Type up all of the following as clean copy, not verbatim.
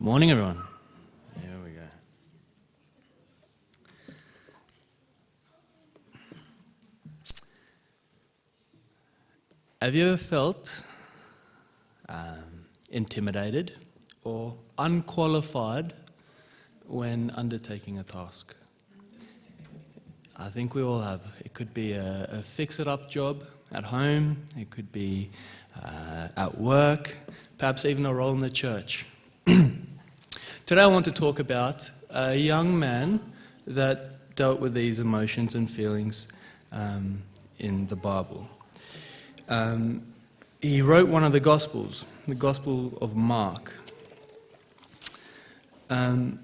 Good morning, everyone. There we go. Have you ever felt intimidated or unqualified when undertaking a task? I think we all have. It could be a fix-it-up job at home. It could be at work, perhaps even a role in the church. Today I want to talk about a young man that dealt with these emotions and feelings in the Bible. He wrote one of the Gospels, the Gospel of Mark. Now,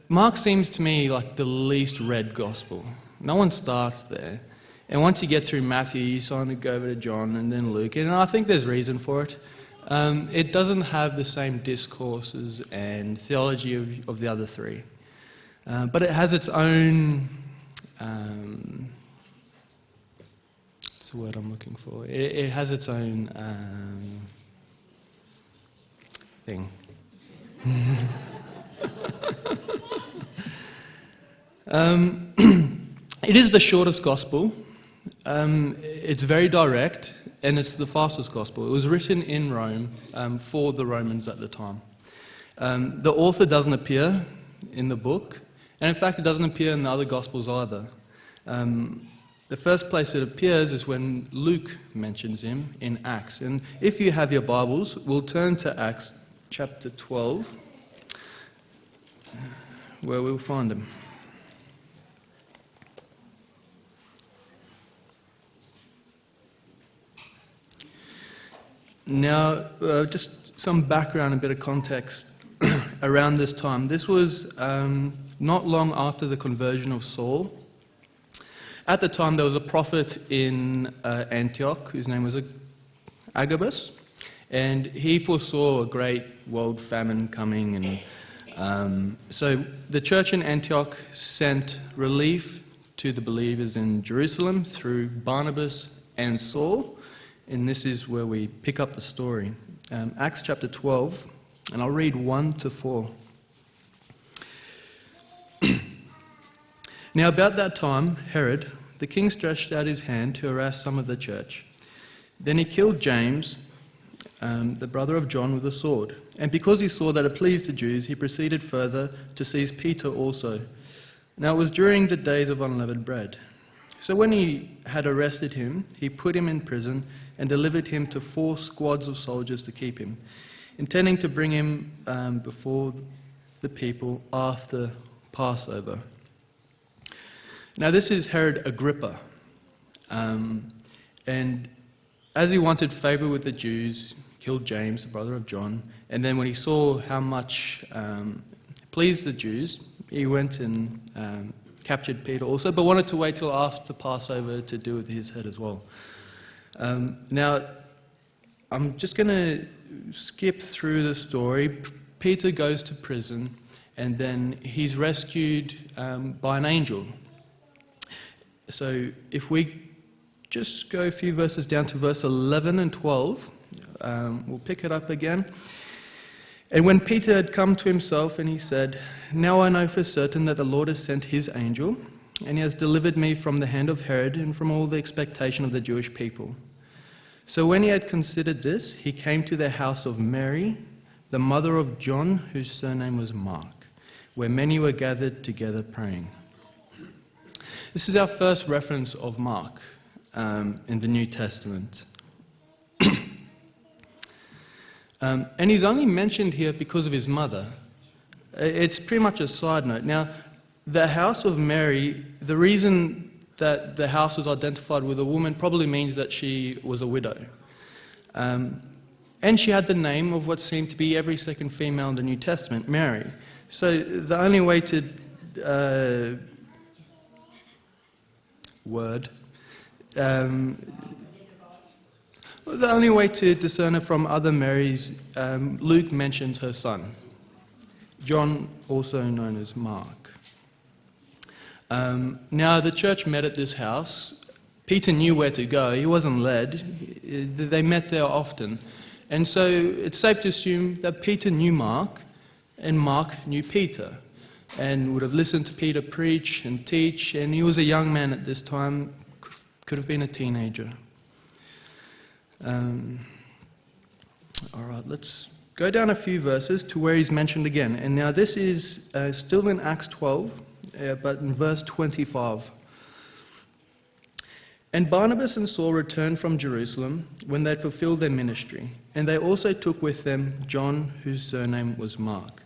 Mark seems to me like the least read Gospel. No one starts there. And once you get through Matthew, you sort of go over to John and then Luke. And I think there's reason for it. It doesn't have the same discourses and theology of the other three. But it has its own... what's the word I'm looking for? It has its own thing. It is the shortest gospel. It's very direct, and it's the fastest gospel. It was written in Rome for the Romans at the time. The author doesn't appear in the book, and in fact it doesn't appear in the other gospels either. The first place it appears is when Luke mentions him in Acts. And if you have your Bibles, we'll turn to Acts chapter 12, where we'll find him. Now, just some background, a bit of context around this time. This was not long after the conversion of Saul. At the time, there was a prophet in Antioch whose name was Agabus, and he foresaw a great world famine coming. And so the church in Antioch sent relief to the believers in Jerusalem through Barnabas and Saul. And this is where we pick up the story. Acts chapter 12, and I'll read 1 to 4. Now about that time, Herod, the king, stretched out his hand to harass some of the church. Then he killed James, the brother of John, with a sword. And because he saw that it pleased the Jews, he proceeded further to seize Peter also. Now it was during the days of unleavened bread. So when he had arrested him, he put him in prison and delivered him to 4 squads of soldiers to keep him, intending to bring him before the people after Passover. Now this is Herod Agrippa, and as he wanted favour with the Jews, killed James, the brother of John, and then when he saw how much pleased the Jews, he went and captured Peter also, but wanted to wait till after Passover to do with his head as well. Now, I'm just going to skip through the story. Peter goes to prison, and then he's rescued by an angel. So if we just go a few verses down to verse 11 and 12, we'll pick it up again. And when Peter had come to himself, and he said, "Now I know for certain that the Lord has sent his angel, and he has delivered me from the hand of Herod and from all the expectation of the Jewish people." So when he had considered this, he came to the house of Mary, the mother of John, whose surname was Mark, where many were gathered together praying. This is our first reference of Mark in the New Testament. And he's only mentioned here because of his mother. It's pretty much a side note. Now, the house of Mary, the reason that the house was identified with a woman probably means that she was a widow. And she had the name of what seemed to be every second female in the New Testament, Mary. So the only way to... the only way to discern her from other Marys, Luke mentions her son, John, also known as Mark. Now, the church met at this house. Peter knew where to go. He wasn't led. They met there often. And so it's safe to assume that Peter knew Mark, and Mark knew Peter, and would have listened to Peter preach and teach, and he was a young man at this time, could have been a teenager. All right, let's go down a few verses to where he's mentioned again. And now this is still in Acts 12, but in verse 25. And Barnabas and Saul returned from Jerusalem when they had fulfilled their ministry, and they also took with them John, whose surname was Mark.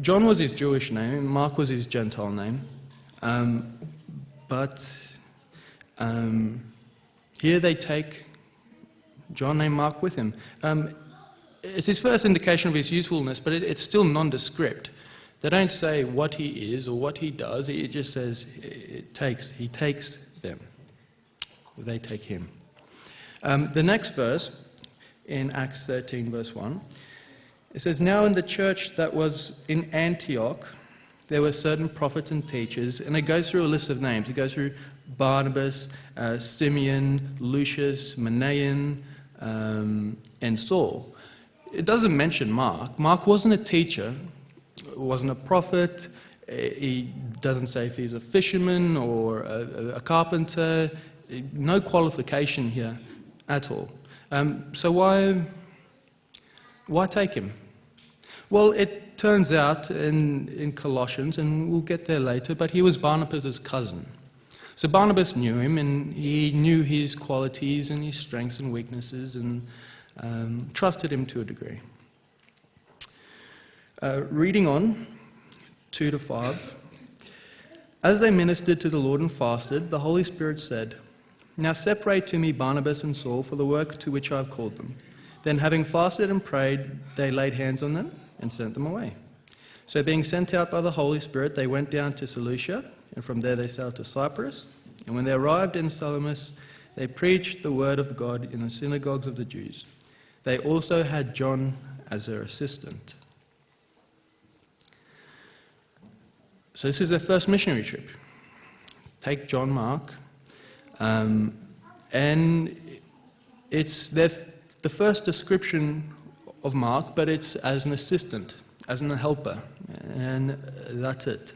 John was his Jewish name, and Mark was his Gentile name. But here they take John named Mark with him. It's his first indication of his usefulness, but it's still nondescript. They don't say what he is or what he does. It just says he takes them. They take him. The next verse, in Acts 13, verse 1, it says, Now in the church that was in Antioch, there were certain prophets and teachers, and it goes through a list of names. It goes through Barnabas, Simeon, Lucius, Manaen, and Saul. It doesn't mention Mark. Mark wasn't a teacher, wasn't a prophet. He doesn't say if he's a fisherman or a carpenter. No qualification here at all. So why take him? Well, it turns out in Colossians, and we'll get there later, but he was Barnabas' cousin. So Barnabas knew him, and he knew his qualities and his strengths and weaknesses, and trusted him to a degree. Reading on, 2 to 5. As they ministered to the Lord and fasted, the Holy Spirit said, Now separate to me Barnabas and Saul for the work to which I have called them. Then having fasted and prayed, they laid hands on them and sent them away. So being sent out by the Holy Spirit, they went down to Seleucia, and from there they sailed to Cyprus. And when they arrived in Salamis, they preached the word of God in the synagogues of the Jews. They also had John as their assistant. So this is their first missionary trip. Take John Mark, and it's the first description of Mark, but it's as an assistant, as a helper, and that's it.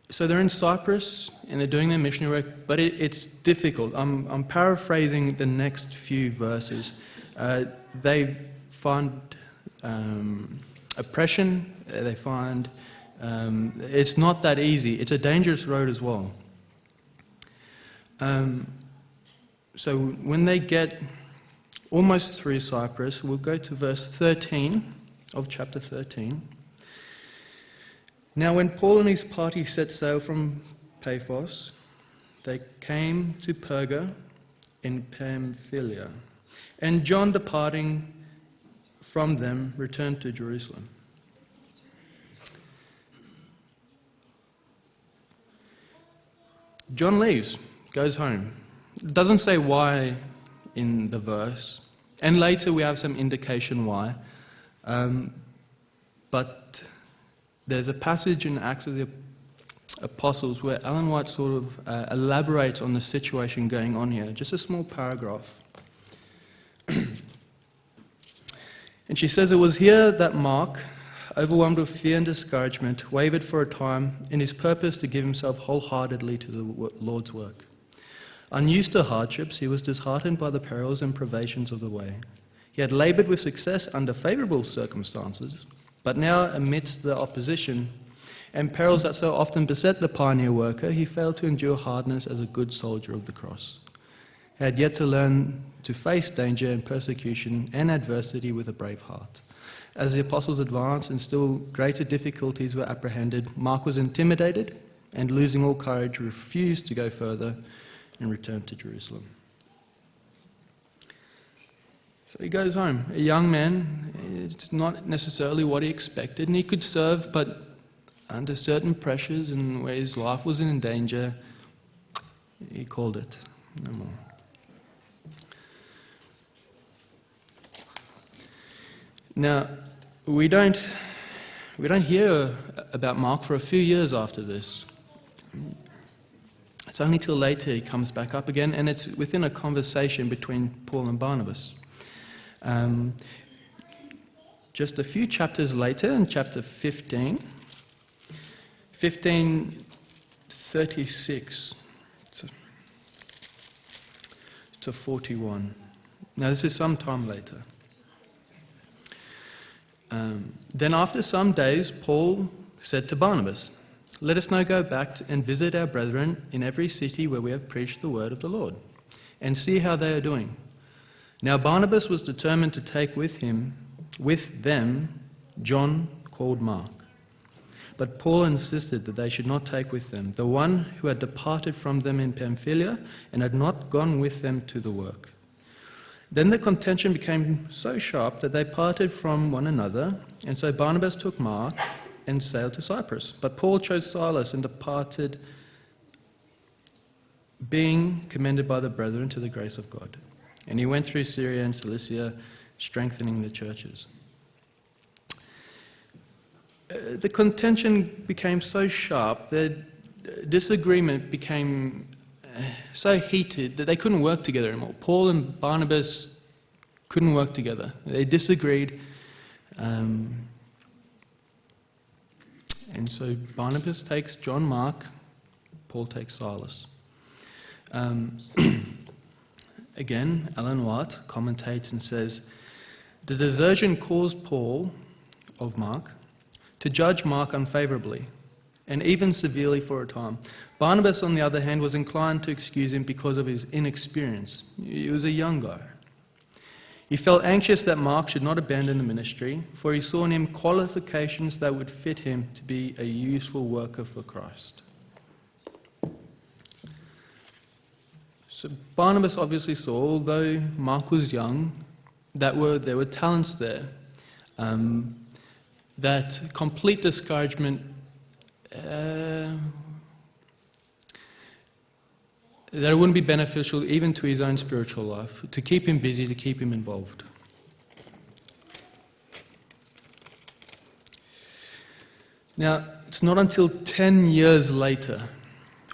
So they're in Cyprus, and they're doing their missionary work, but it's difficult. I'm paraphrasing the next few verses. They find oppression, they find it's not that easy. It's a dangerous road as well. So when they get almost through Cyprus, we'll go to verse 13 of chapter 13. Now when Paul and his party set sail from Paphos, they came to Perga in Pamphylia, and John, departing from them, returned to Jerusalem. John leaves, goes home. It doesn't say why in the verse, and later we have some indication why. But there's a passage in Acts of the Apostles where Ellen White sort of elaborates on the situation going on here. Just a small paragraph. And she says, It was here that Mark, overwhelmed with fear and discouragement, wavered for a time in his purpose to give himself wholeheartedly to the Lord's work. Unused to hardships, he was disheartened by the perils and privations of the way. He had laboured with success under favourable circumstances, but now amidst the opposition and perils that so often beset the pioneer worker, he failed to endure hardness as a good soldier of the cross. He had yet to learn to face danger and persecution and adversity with a brave heart. As the apostles advanced and still greater difficulties were apprehended, Mark was intimidated and, losing all courage, refused to go further and returned to Jerusalem. So he goes home. A young man, it's not necessarily what he expected, and he could serve, but under certain pressures and where his life was in danger, he called it no more. Now, we don't hear about Mark for a few years after this. It's only till later he comes back up again, and it's within a conversation between Paul and Barnabas. Just a few chapters later, in chapter 15:36 to 41. Now this is some time later. Then after some days, Paul said to Barnabas, "Let us now go back and visit our brethren in every city where we have preached the word of the Lord, and see how they are doing." Now Barnabas was determined to take with them John, called Mark. But Paul insisted that they should not take with them the one who had departed from them in Pamphylia and had not gone with them to the work. Then the contention became so sharp that they parted from one another, and so Barnabas took Mark and sailed to Cyprus. But Paul chose Silas and departed, being commended by the brethren to the grace of God. And he went through Syria and Cilicia, strengthening the churches. The contention became so sharp that disagreement became so heated that they couldn't work together anymore. Paul and Barnabas couldn't work together. They disagreed. And so Barnabas takes John Mark, Paul takes Silas. Again, Ellen White commentates and says, "The desertion caused Paul, of Mark, to judge Mark unfavourably, and even severely for a time. Barnabas, on the other hand, was inclined to excuse him because of his inexperience. He was a young guy. He felt anxious that Mark should not abandon the ministry, for he saw in him qualifications that would fit him to be a useful worker for Christ." So Barnabas obviously saw, although Mark was young, there were talents there. That complete discouragement, that it wouldn't be beneficial even to his own spiritual life, to keep him busy, to keep him involved. Now, it's not until 10 years later.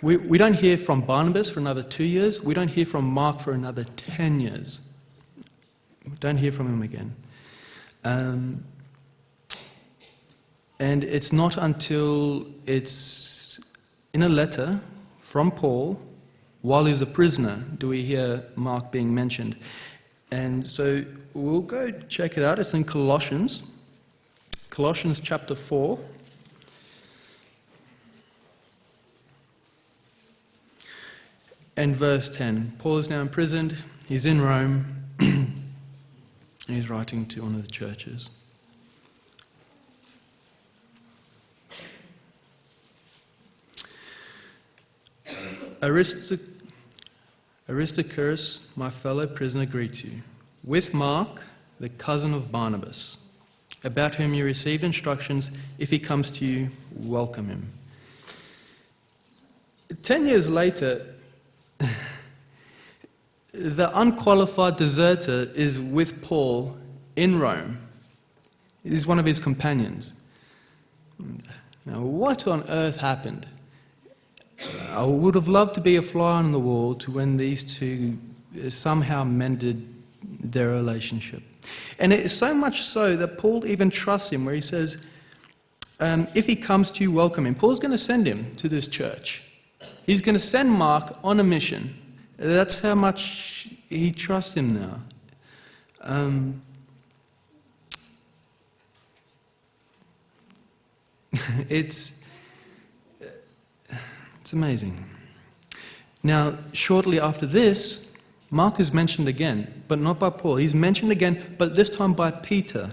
We don't hear from Barnabas for another 2 years. We don't hear from Mark for another 10 years. We don't hear from him again. And it's not until it's in a letter from Paul, while he's a prisoner, do we hear Mark being mentioned. And so we'll go check it out. It's in Colossians chapter 4. And verse 10. Paul is now imprisoned. He's in Rome. And he's writing to one of the churches. Aristarchus, my fellow prisoner, greets you, with Mark, the cousin of Barnabas, about whom you received instructions. If he comes to you, welcome him. 10 years later, the unqualified deserter is with Paul in Rome. He's one of his companions. Now, what on earth happened? I would have loved to be a fly on the wall to when these two somehow mended their relationship. And it's so much so that Paul even trusts him, where he says, if he comes to you, welcome him. Paul's going to send him to this church. He's going to send Mark on a mission. That's how much he trusts him now. It's amazing. Now, shortly after this, Mark is mentioned again, but not by Paul. He's mentioned again, but this time by Peter.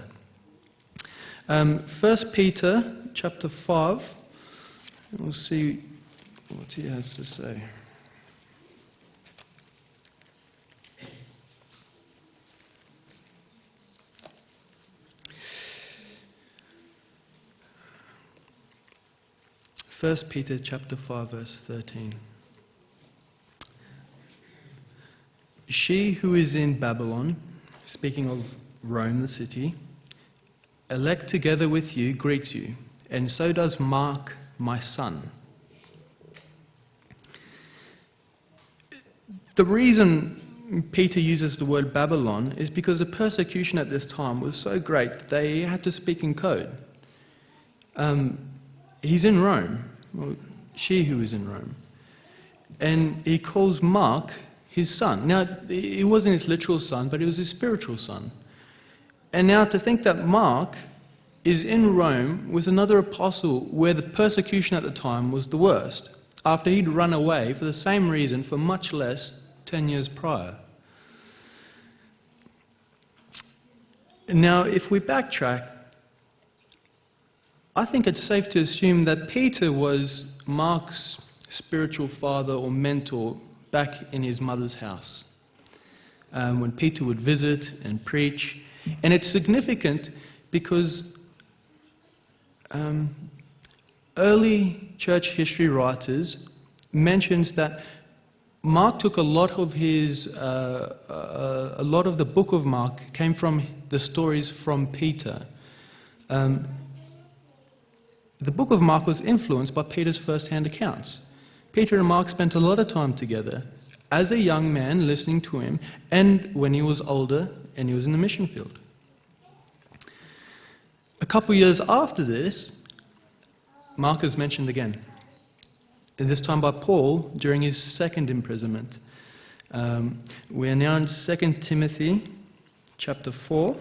1 Peter chapter 5. We'll see what he has to say. First Peter chapter 5 verse 13. She who is in Babylon, speaking of Rome the city, elect together with you, greets you, and so does Mark, my son. The reason Peter uses the word Babylon is because the persecution at this time was so great that they had to speak in code. He's in Rome, well, she who is in Rome, and he calls Mark his son. Now, he wasn't his literal son, but he was his spiritual son. And now to think that Mark is in Rome with another apostle where the persecution at the time was the worst, after he'd run away for the same reason for much less 10 years prior. Now, if we backtrack, I think it's safe to assume that Peter was Mark's spiritual father or mentor back in his mother's house, when Peter would visit and preach. And it's significant because early church history writers mentions that Mark took a lot of the book of Mark came from the stories from Peter. The book of Mark was influenced by Peter's first-hand accounts. Peter and Mark spent a lot of time together as a young man listening to him, and when he was older and he was in the mission field. A couple years after this, Mark is mentioned again, and this time by Paul during his second imprisonment. We are now in 2 Timothy chapter 4,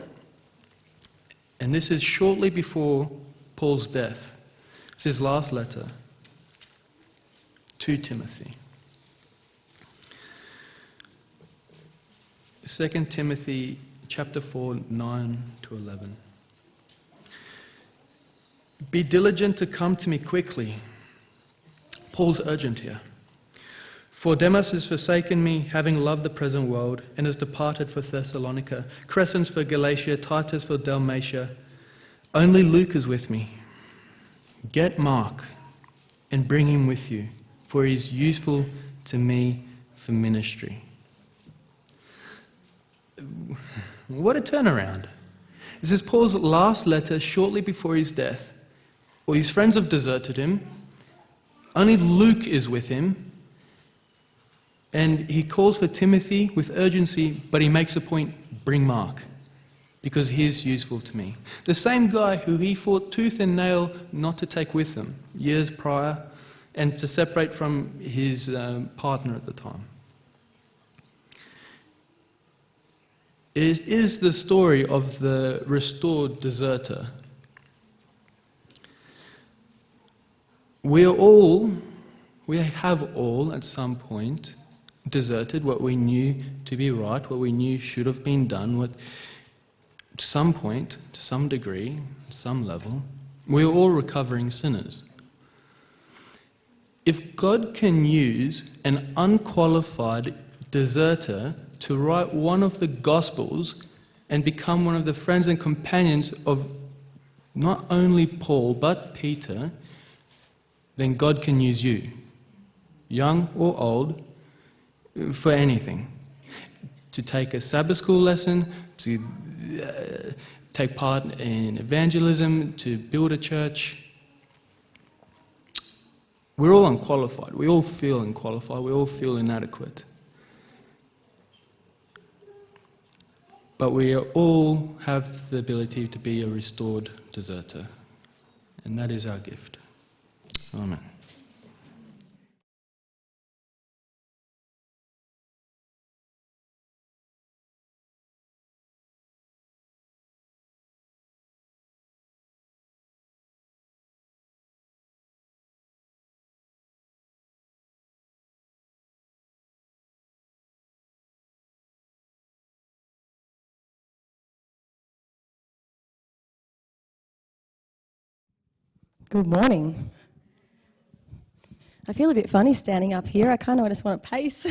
and this is shortly before Paul's death. It's his last letter to Timothy. 2 Timothy chapter 4, 9 to 11. Be diligent to come to me quickly. Paul's urgent here. For Demas has forsaken me, having loved the present world, and has departed for Thessalonica. Crescens for Galatia, Titus for Dalmatia. Only Luke is with me. Get Mark and bring him with you, for he is useful to me for ministry. What a turnaround. This is Paul's last letter shortly before his death. All his friends have deserted him. Only Luke is with him. And he calls for Timothy with urgency, but he makes a point, bring Mark, because he is useful to me. The same guy who he fought tooth and nail not to take with him years prior and to separate from his partner at the time. It is the story of the restored deserter. We have all at some point deserted what we knew to be right, what we knew should have been done, to some point, to some degree, some level. We're all recovering sinners. If God can use an unqualified deserter to write one of the Gospels and become one of the friends and companions of not only Paul but Peter, then God can use you, young or old, for anything. To take a Sabbath school lesson, to take part in evangelism, to build a church. We're all unqualified. We all feel unqualified. We all feel inadequate. But we all have the ability to be a restored deserter. And that is our gift. Amen. Good morning. I feel a bit funny standing up here. I kind of just want to pace.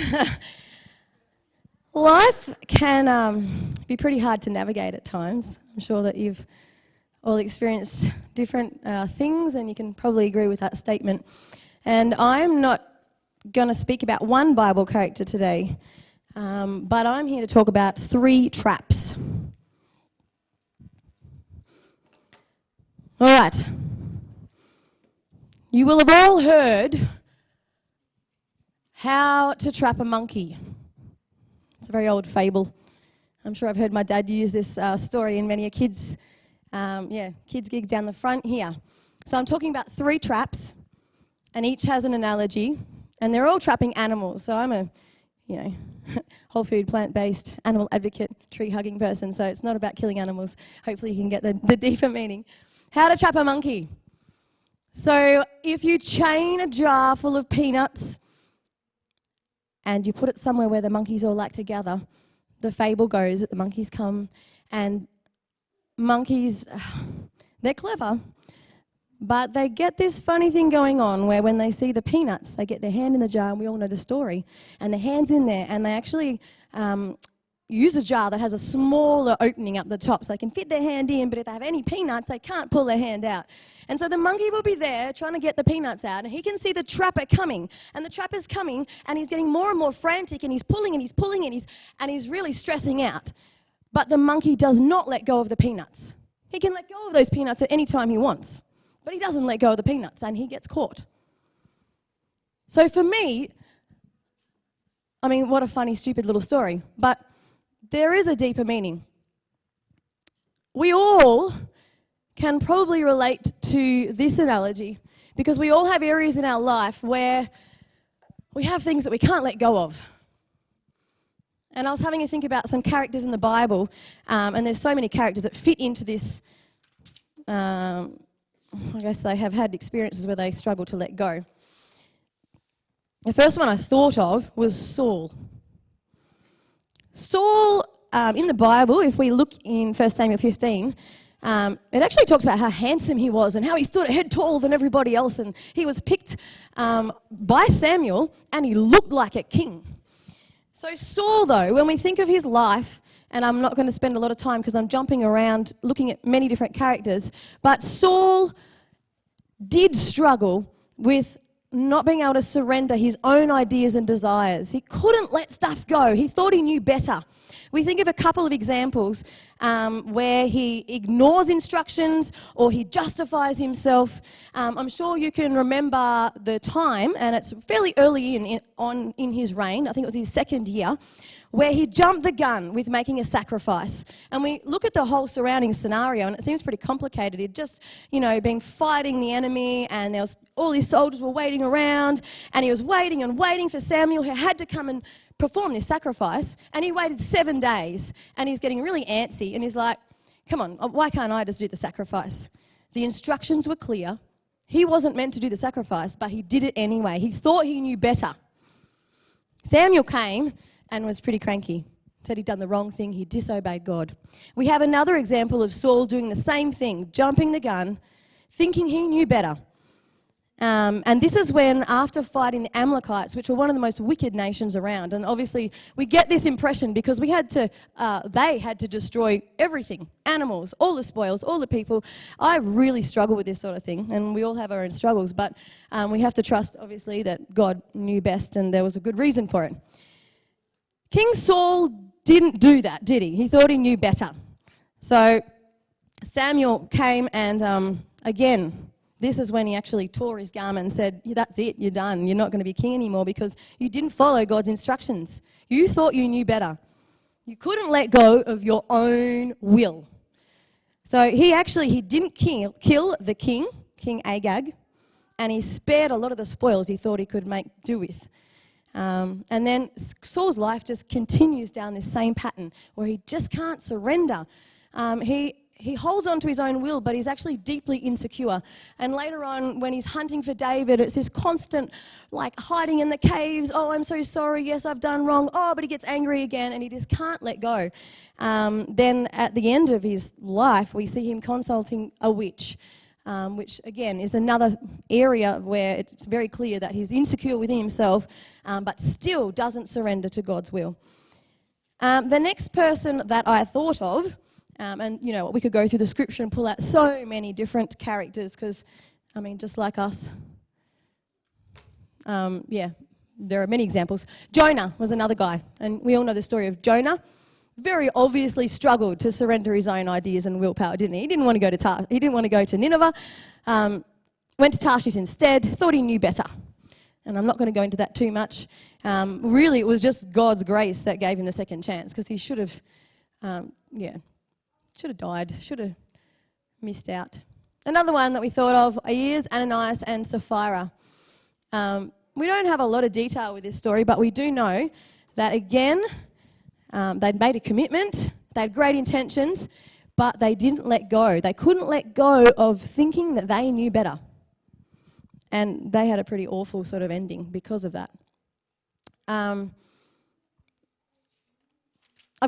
Life can be pretty hard to navigate at times. I'm sure that you've all experienced different things, and you can probably agree with that statement. And I'm not going to speak about one Bible character today, but I'm here to talk about 3 traps. All right. You will have all heard how to trap a monkey. It's a very old fable. I'm sure I've heard my dad use this story in many a kids' gig down the front here. So I'm talking about 3 traps, and each has an analogy, and they're all trapping animals. So I'm a, whole food, plant-based, animal advocate, tree-hugging person, so it's not about killing animals. Hopefully you can get the deeper meaning. How to trap a monkey. So if you chain a jar full of peanuts and you put it somewhere where the monkeys all like to gather, the fable goes that the monkeys come, and monkeys, they're clever, but they get this funny thing going on where when they see the peanuts, they get their hand in the jar, and we all know the story, and their hand's in there, and they actually use a jar that has a smaller opening up the top so they can fit their hand in, but if they have any peanuts, they can't pull their hand out. And so the monkey will be there trying to get the peanuts out, and he can see the trapper coming, and the trapper's coming, and he's getting more and more frantic, and he's pulling, and he's pulling, and he's really stressing out. But the monkey does not let go of the peanuts. He can let go of those peanuts at any time he wants, but he doesn't let go of the peanuts, and he gets caught. So for me, what a funny, stupid little story, but there is a deeper meaning. We all can probably relate to this analogy because we all have areas in our life where we have things that we can't let go of. And I was having a think about some characters in the Bible, and there's so many characters that fit into this. I guess they have had experiences where they struggle to let go. The first one I thought of was Saul. Saul, in the Bible, if we look in 1 Samuel 15, it actually talks about how handsome he was and how he stood a head taller than everybody else, and he was picked by Samuel, and he looked like a king. So Saul, though, when we think of his life, and I'm not going to spend a lot of time because I'm jumping around looking at many different characters, but Saul did struggle with not being able to surrender his own ideas and desires. He couldn't let stuff go. He thought he knew better. We think of a couple of examples where he ignores instructions or he justifies himself. I'm sure you can remember the time, and it's fairly early in his reign, I think it was his 2nd year, where he jumped the gun with making a sacrifice. And we look at the whole surrounding scenario, and it seems pretty complicated. He'd just, been fighting the enemy, and there was all these soldiers were waiting around, and he was waiting and waiting for Samuel, who had to come and perform this sacrifice, and he waited 7 days, and he's getting really antsy, and he's like, come on, why can't I just do the sacrifice? The instructions were clear. He wasn't meant to do the sacrifice, but he did it anyway. He thought he knew better. Samuel came and was pretty cranky. Said he'd done the wrong thing. He disobeyed God. We have another example of Saul doing the same thing, jumping the gun, thinking he knew better. And this is when, after fighting the Amalekites, which were one of the most wicked nations around, and obviously we get this impression because they had to destroy everything, animals, all the spoils, all the people. I really struggle with this sort of thing, and we all have our own struggles, but we have to trust, obviously, that God knew best, and there was a good reason for it. King Saul didn't do that, did he? He thought he knew better. So Samuel came and, again, this is when he actually tore his garment and said, that's it, you're done. You're not going to be king anymore because you didn't follow God's instructions. You thought you knew better. You couldn't let go of your own will. So he didn't kill the king, King Agag, and he spared a lot of the spoils he thought he could make do with. And then Saul's life just continues down this same pattern where he just can't surrender. He holds on to his own will, but he's actually deeply insecure. And later on, when he's hunting for David, it's this constant, hiding in the caves. Oh, I'm so sorry. Yes, I've done wrong. Oh, but he gets angry again, and he just can't let go. Then at the end of his life, we see him consulting a witch, which, again, is another area where it's very clear that he's insecure within himself, but still doesn't surrender to God's will. The next person that I thought of, and, we could go through the scripture and pull out so many different characters because, just like us, there are many examples. Jonah was another guy, and we all know the story of Jonah. Very obviously struggled to surrender his own ideas and willpower, didn't he? He didn't want to go to Nineveh, went to Tarshish instead, thought he knew better. And I'm not going to go into that too much. Really, it was just God's grace that gave him the second chance, because he should have, should have died, should have missed out. Another one that we thought of is Ananias and Sapphira. We don't have a lot of detail with this story, but we do know that, again, they'd made a commitment, they had great intentions, but they didn't let go. They couldn't let go of thinking that they knew better. And they had a pretty awful sort of ending because of that. I've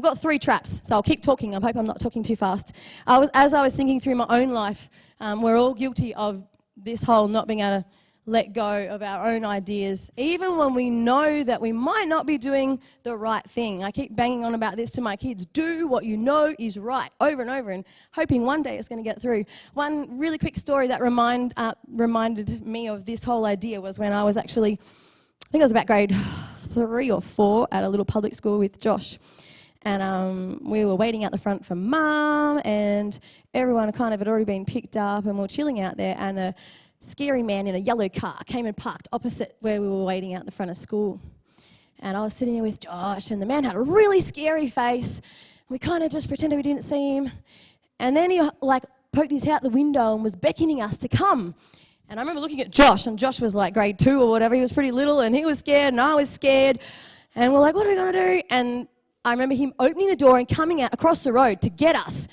got 3 traps, so I'll keep talking. I hope I'm not talking too fast. As I was thinking through my own life, we're all guilty of this whole not being able to let go of our own ideas, even when we know that we might not be doing the right thing. I keep banging on about this to my kids. Do what you know is right, over and over, and hoping one day it's going to get through. One really quick story that reminded me of this whole idea was when I was actually, I think I was about grade 3 or 4 at a little public school with Josh. And we were waiting out the front for Mum, and everyone kind of had already been picked up, and we were chilling out there, and a scary man in a yellow car came and parked opposite where we were waiting out the front of school. And I was sitting here with Josh, and the man had a really scary face. We kind of just pretended we didn't see him. And then he poked his head out the window and was beckoning us to come. And I remember looking at Josh, and Josh was like grade 2 or whatever. He was pretty little, and he was scared, and I was scared. And we're like, what are we going to do? And I remember him opening the door and coming out across the road to get us.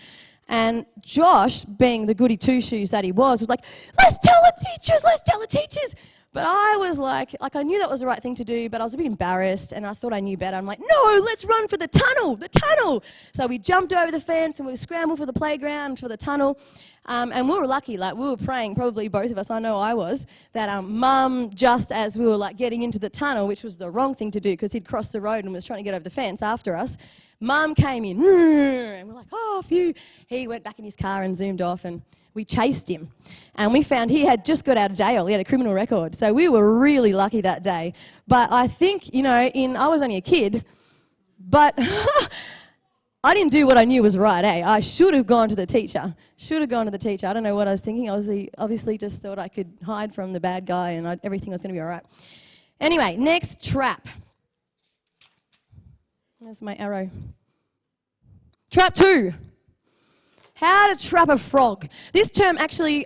And Josh, being the goody two-shoes that he was like, let's tell the teachers. But I was like I knew that was the right thing to do, but I was a bit embarrassed, and I thought I knew better. I'm like, no, let's run for the tunnel. So we jumped over the fence, and we scrambled for the playground, for the tunnel. And we were lucky, we were praying, probably both of us, I know I was, that Mum, just as we were getting into the tunnel, which was the wrong thing to do because he'd crossed the road and was trying to get over the fence after us, Mum came in, and we're like, oh, phew. He went back in his car and zoomed off, and we chased him. And we found he had just got out of jail. He had a criminal record. So we were really lucky that day. But I think, I was only a kid, but I didn't do what I knew was right, I should have gone to the teacher. I don't know what I was thinking. I obviously just thought I could hide from the bad guy and everything was going to be all right. Anyway, next trap. There's my arrow. Trap 2. How to trap a frog. This term actually,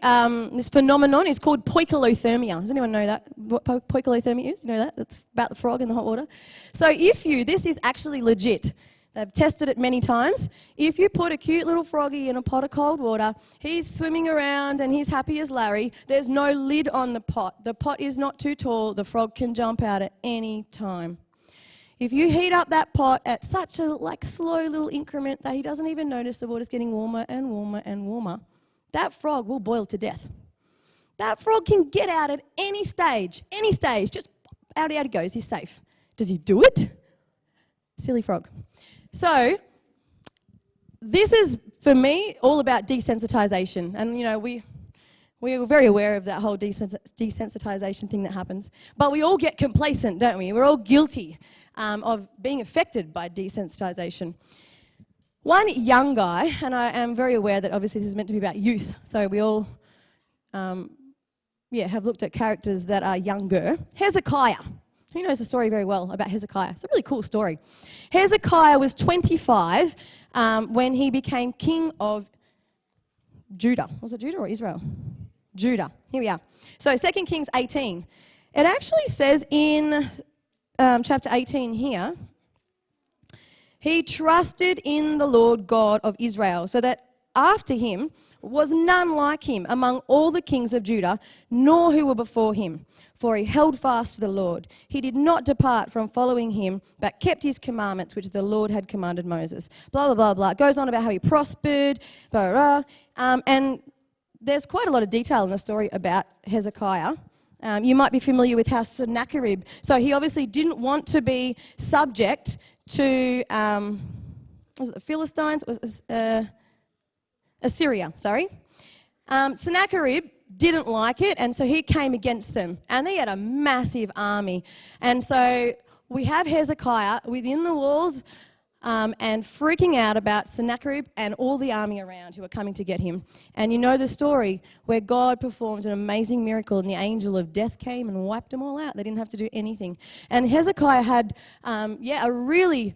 this phenomenon is called poikilothermia. Does anyone know that? What poikilothermia is? You know that? It's about the frog in the hot water. So this is actually legit. They've tested it many times. If you put a cute little froggy in a pot of cold water, he's swimming around and he's happy as Larry. There's no lid on the pot. The pot is not too tall. The frog can jump out at any time. If you heat up that pot at such a slow little increment that he doesn't even notice the water's getting warmer and warmer and warmer, that frog will boil to death. That frog can get out at any stage, just out he goes, he's safe. Does he do it? Silly frog. So, this is, for me, all about desensitization. And, we are very aware of that whole desensitization thing that happens. But we all get complacent, don't we? We're all guilty of being affected by desensitization. One young guy, and I am very aware that obviously this is meant to be about youth, so we all have looked at characters that are younger. Hezekiah. Who knows the story very well about Hezekiah? It's a really cool story. Hezekiah was 25 when he became king of Judah. Was it Judah or Israel? Judah. Here we are. So 2 Kings 18. It actually says in chapter 18 here, he trusted in the Lord God of Israel, so that after him was none like him among all the kings of Judah, nor who were before him. For he held fast to the Lord. He did not depart from following him, but kept his commandments, which the Lord had commanded Moses. Blah, blah, blah, blah. It goes on about how he prospered, blah, blah, blah. And there's quite a lot of detail in the story about Hezekiah. You might be familiar with how Sennacherib, so he obviously didn't want to be subject to, was it the Philistines? It was Assyria, sorry. Sennacherib didn't like it, and so he came against them. And they had a massive army. And so we have Hezekiah within the walls and freaking out about Sennacherib and all the army around who were coming to get him. And you know the story where God performed an amazing miracle and the angel of death came and wiped them all out. They didn't have to do anything. And Hezekiah had, a really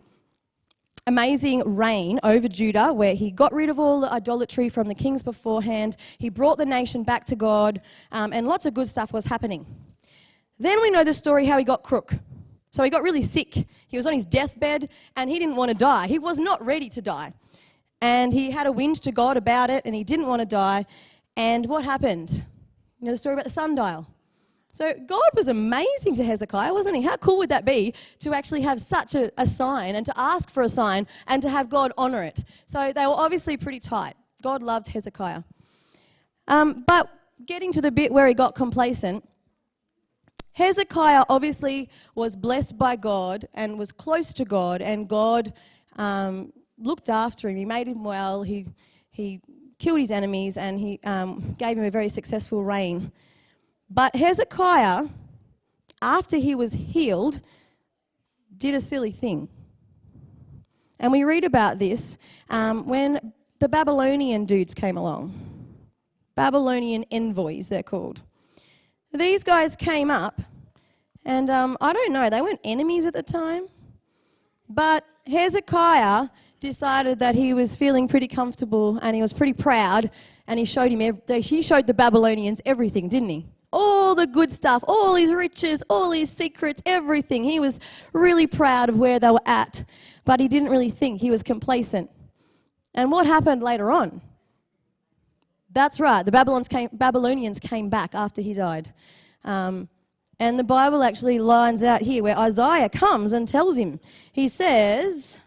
amazing reign over Judah where he got rid of all the idolatry from the kings beforehand. He brought the nation back to God, and lots of good stuff was happening. Then we know the story how he got crook. So he got really sick. He was on his deathbed and he didn't want to die. He was not ready to die. And he had a whinge to God about it and he didn't want to die. And what happened? You know the story about the sundial. So God was amazing to Hezekiah, wasn't he? How cool would that be to actually have such a sign and to ask for a sign and to have God honor it? So they were obviously pretty tight. God loved Hezekiah. But getting to the bit where he got complacent, Hezekiah obviously was blessed by God and was close to God, and God looked after him. He made him well. He killed his enemies, and he gave him a very successful reign. But Hezekiah, after he was healed, did a silly thing. And we read about this when the Babylonian dudes came along. Babylonian envoys, they're called. These guys came up, and I don't know, they weren't enemies at the time, but Hezekiah decided that he was feeling pretty comfortable and he was pretty proud, and he showed the Babylonians everything, didn't he? All the good stuff, all his riches, all his secrets, everything. He was really proud of where they were at, but he didn't really think. He was complacent. And what happened later on? That's right, the Babylonians came back after he died. And the Bible actually lines out here where Isaiah comes and tells him. He says,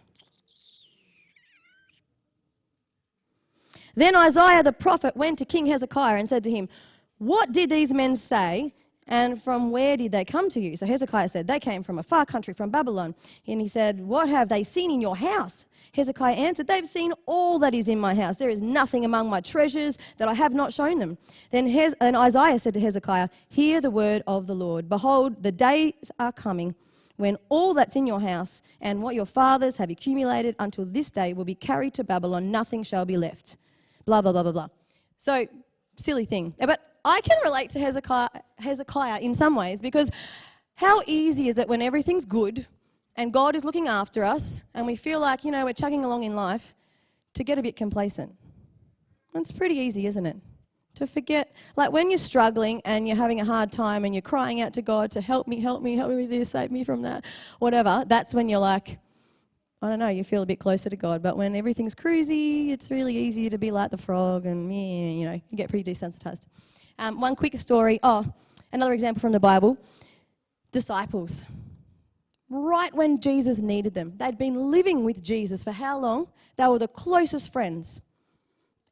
"Then Isaiah the prophet went to King Hezekiah and said to him, 'What did these men say, and from where did they come to you?' So Hezekiah said, 'They came from a far country, from Babylon.' And he said, 'What have they seen in your house?' Hezekiah answered, 'They've seen all that is in my house. There is nothing among my treasures that I have not shown them.' Then Isaiah said to Hezekiah, 'Hear the word of the Lord. Behold, the days are coming when all that's in your house and what your fathers have accumulated until this day will be carried to Babylon. Nothing shall be left.' Blah, blah, blah, blah, blah." So, silly thing. But I can relate to Hezekiah in some ways, because how easy is it when everything's good and God is looking after us and we feel like, we're chugging along in life, to get a bit complacent? It's pretty easy, isn't it? To forget, like when you're struggling and you're having a hard time and you're crying out to God to help me with this, save me from that, whatever, that's when you're like, I don't know, you feel a bit closer to God. But when everything's cruisy, it's really easy to be like the frog and, you get pretty desensitized. One quick story. Another example from the Bible. Disciples. Right when Jesus needed them. They'd been living with Jesus for how long? They were the closest friends.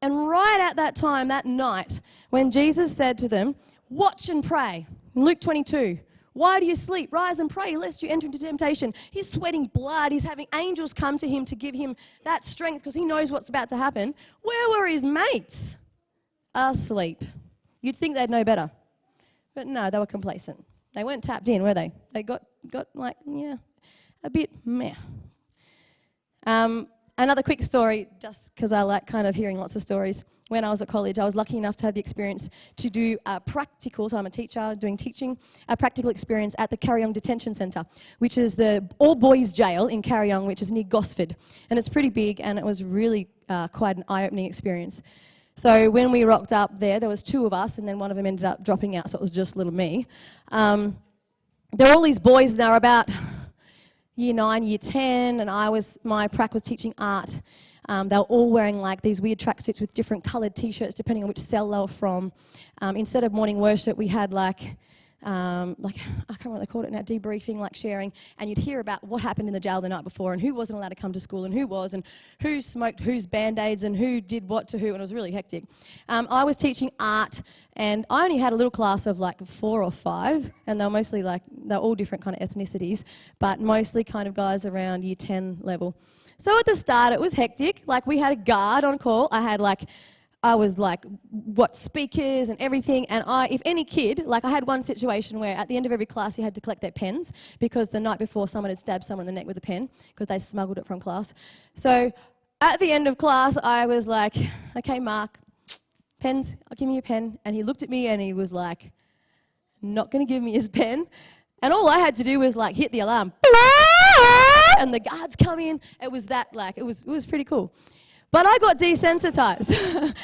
And right at that time, that night, when Jesus said to them, "Watch and pray." In Luke 22. "Why do you sleep? Rise and pray, lest you enter into temptation." He's sweating blood. He's having angels come to him to give him that strength because he knows what's about to happen. Where were his mates? Asleep. You'd think they'd know better. But no, they were complacent. They weren't tapped in, were they? They got like, a bit meh. Another quick story, just because I like kind of hearing lots of stories. When I was at college, I was lucky enough to have the experience to do a practical, so I'm a teacher doing teaching, a practical experience at the Carryong Detention Centre, which is the all-boys jail in Carryong, which is near Gosford. And it's pretty big, and it was really quite an eye-opening experience. So when we rocked up there was two of us, and then one of them ended up dropping out, so it was just little me. There were all these boys, and they were about year 9, year 10, and my prac was teaching art. They were all wearing like these weird tracksuits with different coloured t-shirts depending on which cell they were from. Instead of morning worship, we had like I can't remember what they called it now, debriefing, like sharing, and you'd hear about what happened in the jail the night before and who wasn't allowed to come to school and who was and who smoked whose Band-Aids and who did what to who, and it was really hectic. I was teaching art, and I only had a little class of like 4 or 5, and they were mostly they're all different kind of ethnicities, but mostly kind of guys around year 10 level. So at the start it was hectic. Like we had a guard on call. I had like I was like, what, speakers and everything. And if any kid, like I had one situation where at the end of every class you had to collect their pens because the night before someone had stabbed someone in the neck with a pen because they smuggled it from class. So at the end of class, I was like, okay, Mark, pens, I'll give me your pen. And he looked at me and he was like, not going to give me his pen. And all I had to do was like hit the alarm. And the guards come in. It was that, like, it was pretty cool. But I got desensitized.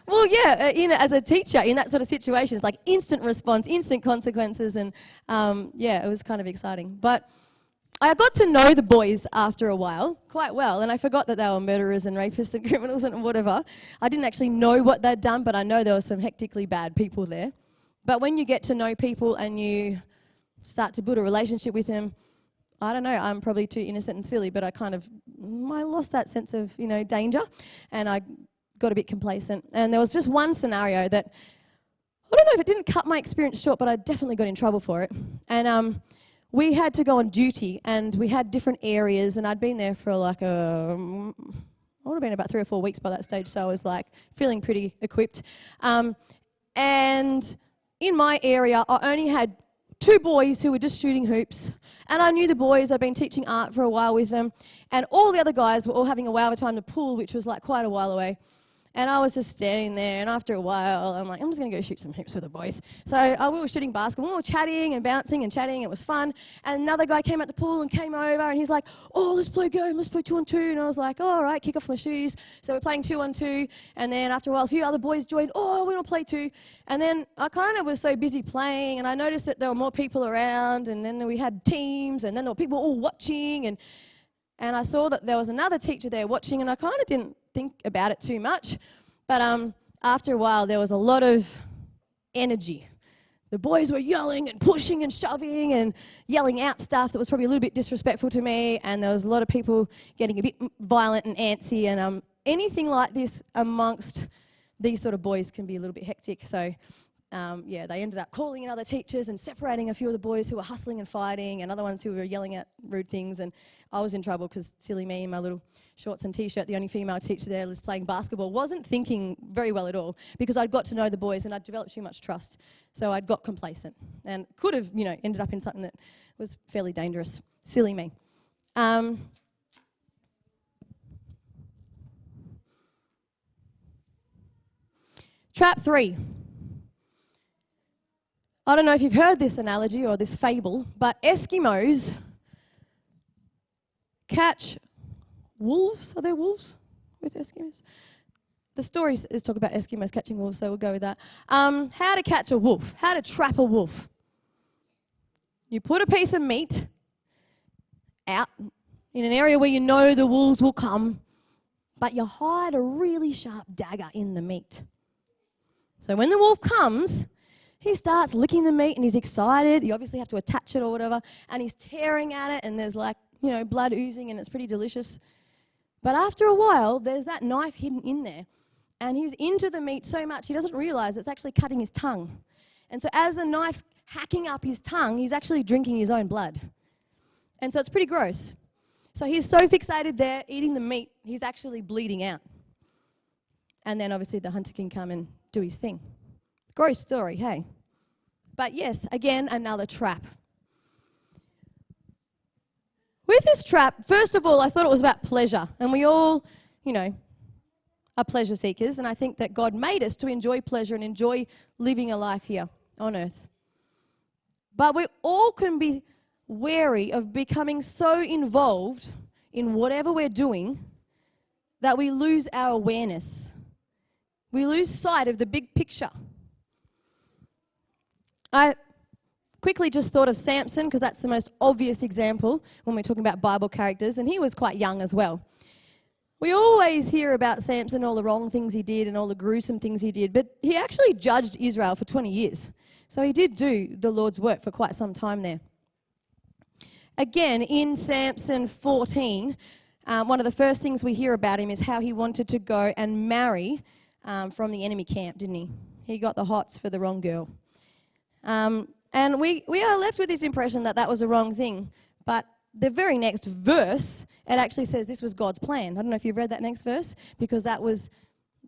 Well, yeah, as a teacher in that sort of situation, it's like instant response, instant consequences, and yeah, it was kind of exciting. But I got to know the boys after a while quite well, and I forgot that they were murderers and rapists and criminals and whatever. I didn't actually know what they'd done, but I know there were some hectically bad people there. But when you get to know people and you start to build a relationship with them, I don't know, I'm probably too innocent and silly, but I lost that sense of, danger, and I got a bit complacent. And there was just one scenario that, I don't know if it didn't cut my experience short, but I definitely got in trouble for it. And we had to go on duty, and we had different areas, and I'd been there for I would have been about 3 or 4 weeks by that stage, so I was like feeling pretty equipped. And in my area, I only had 2 boys who were just shooting hoops, and I knew the boys. I'd been teaching art for a while with them, and all the other guys were all having a wow of a time in the pool, which was like quite a while away. And I was just standing there, and after a while, I'm like, I'm just going to go shoot some hoops with the boys. So we were shooting basketball, we were chatting and bouncing and chatting. It was fun. And another guy came at the pool and came over, and he's like, oh, let's play a game, let's play 2-on-2. And I was like, oh, all right, kick off my shoes. So we're playing 2-on-2. And then after a while, a few other boys joined, oh, we want to play 2. And then I kind of was so busy playing, and I noticed that there were more people around, and then we had teams, and then there were people all watching. And I saw that there was another teacher there watching, and I kind of didn't think about it too much. But after a while, there was a lot of energy. The boys were yelling and pushing and shoving and yelling out stuff that was probably a little bit disrespectful to me, and there was a lot of people getting a bit violent and antsy, and anything like this amongst these sort of boys can be a little bit hectic. So yeah, they ended up calling in other teachers and separating a few of the boys who were hustling and fighting, and other ones who were yelling at rude things. And I was in trouble because silly me in my little shorts and t-shirt, the only female teacher there was playing basketball, wasn't thinking very well at all, because I'd got to know the boys and I'd developed too much trust. So I'd got complacent and could have, ended up in something that was fairly dangerous. Silly me. Trap 3. I don't know if you've heard this analogy or this fable, but Eskimos catch wolves. Are there wolves with Eskimos? The story is talk about Eskimos catching wolves, so we'll go with that. How to catch a wolf, how to trap a wolf. You put a piece of meat out in an area where you know the wolves will come, but you hide a really sharp dagger in the meat. So when the wolf comes, he starts licking the meat and he's excited. You obviously have to attach it or whatever, and he's tearing at it, and there's blood oozing, and it's pretty delicious. But after a while, there's that knife hidden in there, and he's into the meat so much he doesn't realize it's actually cutting his tongue. And so as the knife's hacking up his tongue, he's actually drinking his own blood. And so it's pretty gross. So he's so fixated there, eating the meat, he's actually bleeding out. And then obviously the hunter can come and do his thing. Gross story, hey? But yes, again, another trap. With this trap, first of all, I thought it was about pleasure. And we all, are pleasure seekers. And I think that God made us to enjoy pleasure and enjoy living a life here on earth. But we all can be wary of becoming so involved in whatever we're doing that we lose our awareness. We lose sight of the big picture. I quickly just thought of Samson, because that's the most obvious example when we're talking about Bible characters, and he was quite young as well. We always hear about Samson, all the wrong things he did and all the gruesome things he did, but he actually judged Israel for 20 years. So he did do the Lord's work for quite some time there. Again, in Samson 14, one of the first things we hear about him is how he wanted to go and marry from the enemy camp, didn't he? He got the hots for the wrong girl. And we are left with this impression that that was a wrong thing. But the very next verse, it actually says this was God's plan. I don't know if you've read that next verse, because that was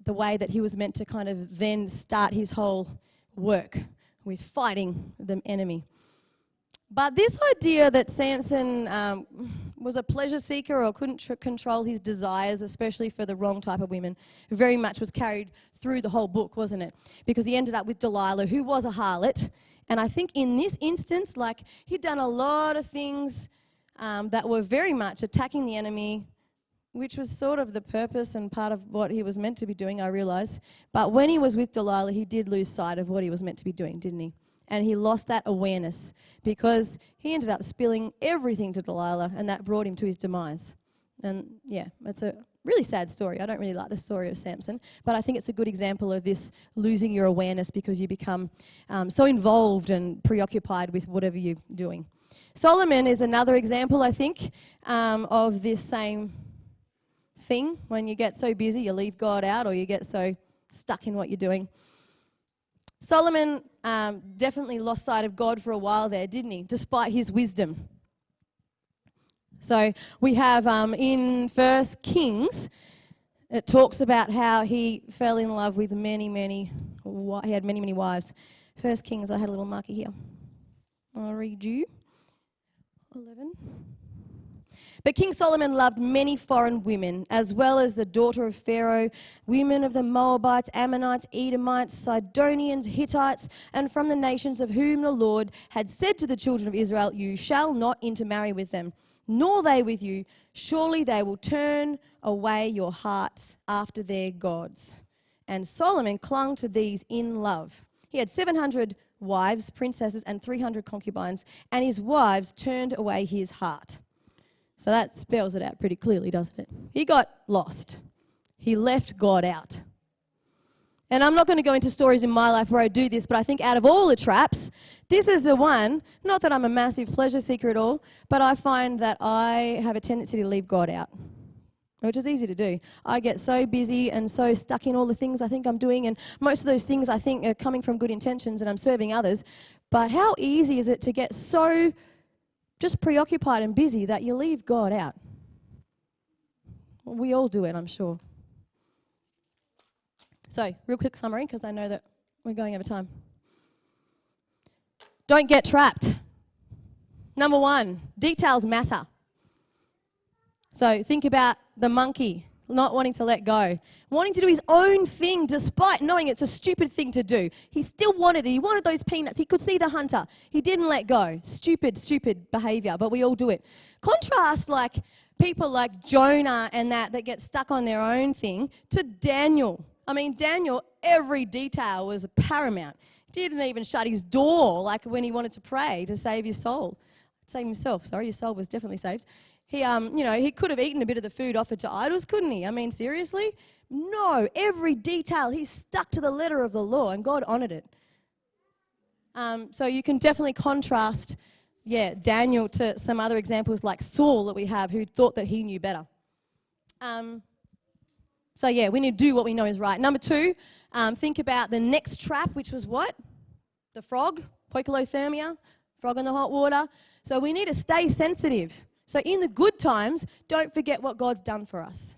the way that he was meant to kind of then start his whole work with fighting the enemy. But this idea that Samson was a pleasure seeker or couldn't control his desires, especially for the wrong type of women, very much was carried through the whole book, wasn't it? Because he ended up with Delilah, who was a harlot. And I think in this instance, like, he'd done a lot of things that were very much attacking the enemy, which was sort of the purpose and part of what he was meant to be doing, I realise. But when he was with Delilah, he did lose sight of what he was meant to be doing, didn't he? And he lost that awareness because he ended up spilling everything to Delilah, and that brought him to his demise. And yeah, it's a really sad story. I don't really like the story of Samson, but I think it's a good example of this losing your awareness because you become so involved and preoccupied with whatever you're doing. Solomon is another example, I think, of this same thing. When you get so busy, you leave God out, or you get so stuck in what you're doing. Solomon definitely lost sight of God for a while there, didn't he? Despite his wisdom. So we have in 1 Kings, it talks about how he fell in love with he had many wives. 1 Kings, I had a little marker here. I'll read you. 11. But King Solomon loved many foreign women, as well as the daughter of Pharaoh, women of the Moabites, Ammonites, Edomites, Sidonians, Hittites, and from the nations of whom the Lord had said to the children of Israel, "You shall not intermarry with them, nor they with you. Surely they will turn away your hearts after their gods." And Solomon clung to these in love. He had 700 wives, princesses, and 300 concubines, and his wives turned away his heart. So that spells it out pretty clearly, doesn't it? He got lost. He left God out. And I'm not going to go into stories in my life where I do this, but I think out of all the traps, this is the one, not that I'm a massive pleasure seeker at all, but I find that I have a tendency to leave God out, which is easy to do. I get so busy and so stuck in all the things I think I'm doing, and most of those things I think are coming from good intentions and I'm serving others. But how easy is it to get so just preoccupied and busy that you leave God out? Well, we all do it, I'm sure. So, real quick summary, because I know that we're going over time. Don't get trapped. Number one, details matter. So, think about the monkey not wanting to let go, wanting to do his own thing despite knowing it's a stupid thing to do. He still wanted it. He wanted those peanuts. He could see the hunter. He didn't let go. Stupid behavior, but we all do it. Contrast like people like Jonah and that get stuck on their own thing to Daniel. I mean, Daniel, every detail was paramount. He didn't even shut his door like when he wanted to pray to save his soul. Save himself, sorry. His soul was definitely saved. He, he could have eaten a bit of the food offered to idols, couldn't he? I mean, seriously? No, every detail, he stuck to the letter of the law, and God honoured it. So you can definitely contrast, Daniel to some other examples like Saul that we have, who thought that he knew better. We need to do what we know is right. Number two, think about the next trap, which was what? The frog, poikilothermia, frog in the hot water. So we need to stay sensitive. So in the good times, don't forget what God's done for us.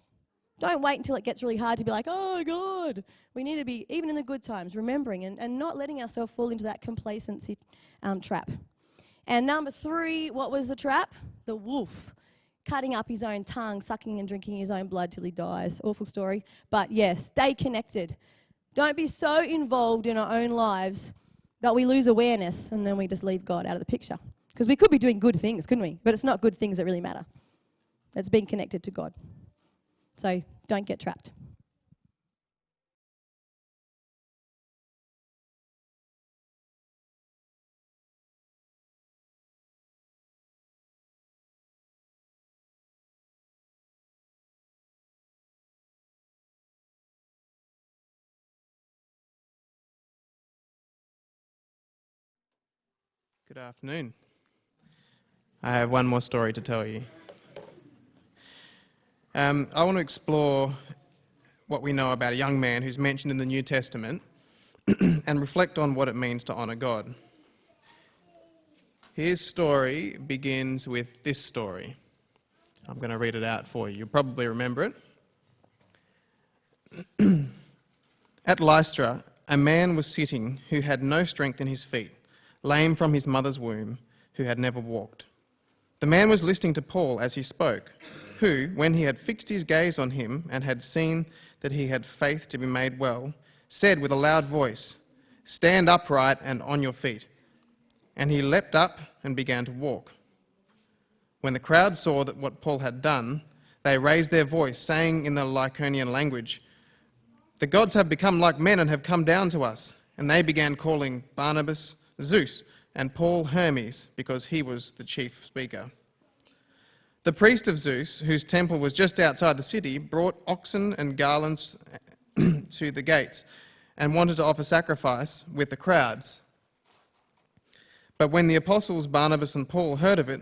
Don't wait until it gets really hard to be like, oh, God. We need to be, even in the good times, remembering and not letting ourselves fall into that complacency trap. And number three, what was the trap? The wolf, cutting up his own tongue, sucking and drinking his own blood till he dies. Awful story. But yes, stay connected. Don't be so involved in our own lives that we lose awareness and then we just leave God out of the picture. Because we could be doing good things, couldn't we? But it's not good things that really matter. It's being connected to God. So don't get trapped. Good afternoon. I have one more story to tell you. I want to explore what we know about a young man who's mentioned in the New Testament and reflect on what it means to honour God. His story begins with this story. I'm going to read it out for you. You'll probably remember it. At Lystra, a man was sitting who had no strength in his feet, lame from his mother's womb, who had never walked. The man was listening to Paul as he spoke, who, when he had fixed his gaze on him and had seen that he had faith to be made well, said with a loud voice, "Stand upright and on your feet." And he leapt up and began to walk. When the crowd saw that what Paul had done, they raised their voice, saying in the Lycaonian language, "The gods have become like men and have come down to us." And they began calling Barnabas Zeus and Paul Hermes, because he was the chief speaker. The priest of Zeus, whose temple was just outside the city, brought oxen and garlands to the gates and wanted to offer sacrifice with the crowds. But when the apostles Barnabas and Paul heard of it,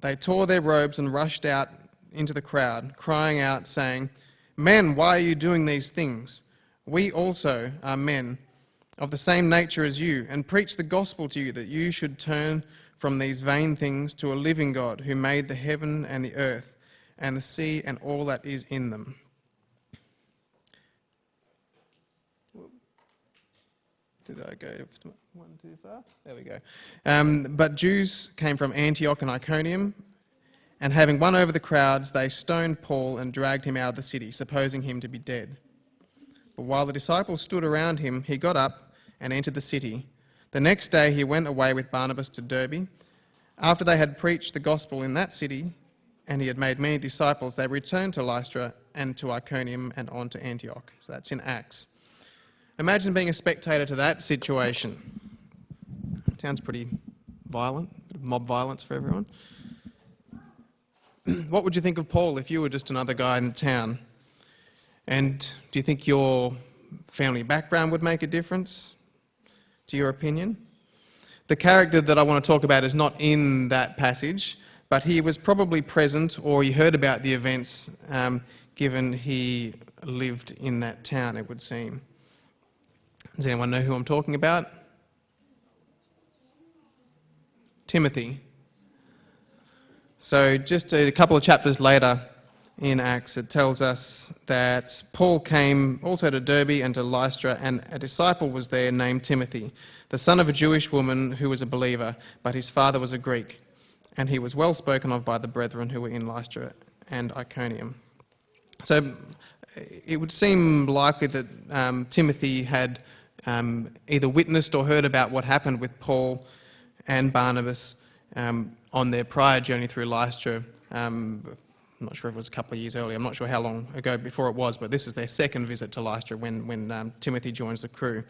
they tore their robes and rushed out into the crowd, crying out, saying, "Men, why are you doing these things? We also are men of the same nature as you, and preach the gospel to you, that you should turn from these vain things to a living God, who made the heaven and the earth and the sea and all that is in them." Did I go one too far? There we go. But Jews came from Antioch and Iconium, and having won over the crowds, they stoned Paul and dragged him out of the city, supposing him to be dead. But while the disciples stood around him, he got up and entered the city. The next day he went away with Barnabas to Derbe. After they had preached the gospel in that city, and he had made many disciples, they returned to Lystra and to Iconium and on to Antioch. So that's in Acts. Imagine being a spectator to that situation. Sounds pretty violent, bit of mob violence for everyone. What would you think of Paul if you were just another guy in the town? And do you think your family background would make a difference to your opinion? The character that I want to talk about is not in that passage, but he was probably present, or he heard about the events, given he lived in that town, it would seem. Does anyone know who I'm talking about? Timothy. So just a couple of chapters later in Acts, it tells us that Paul came also to Derbe and to Lystra, and a disciple was there named Timothy, the son of a Jewish woman who was a believer, but his father was a Greek, and he was well spoken of by the brethren who were in Lystra and Iconium. So it would seem likely that Timothy had either witnessed or heard about what happened with Paul and Barnabas on their prior journey through Lystra. I'm not sure if it was a couple of years earlier. I'm not sure how long ago before it was, but this is their second visit to Lystra when Timothy joins the crew.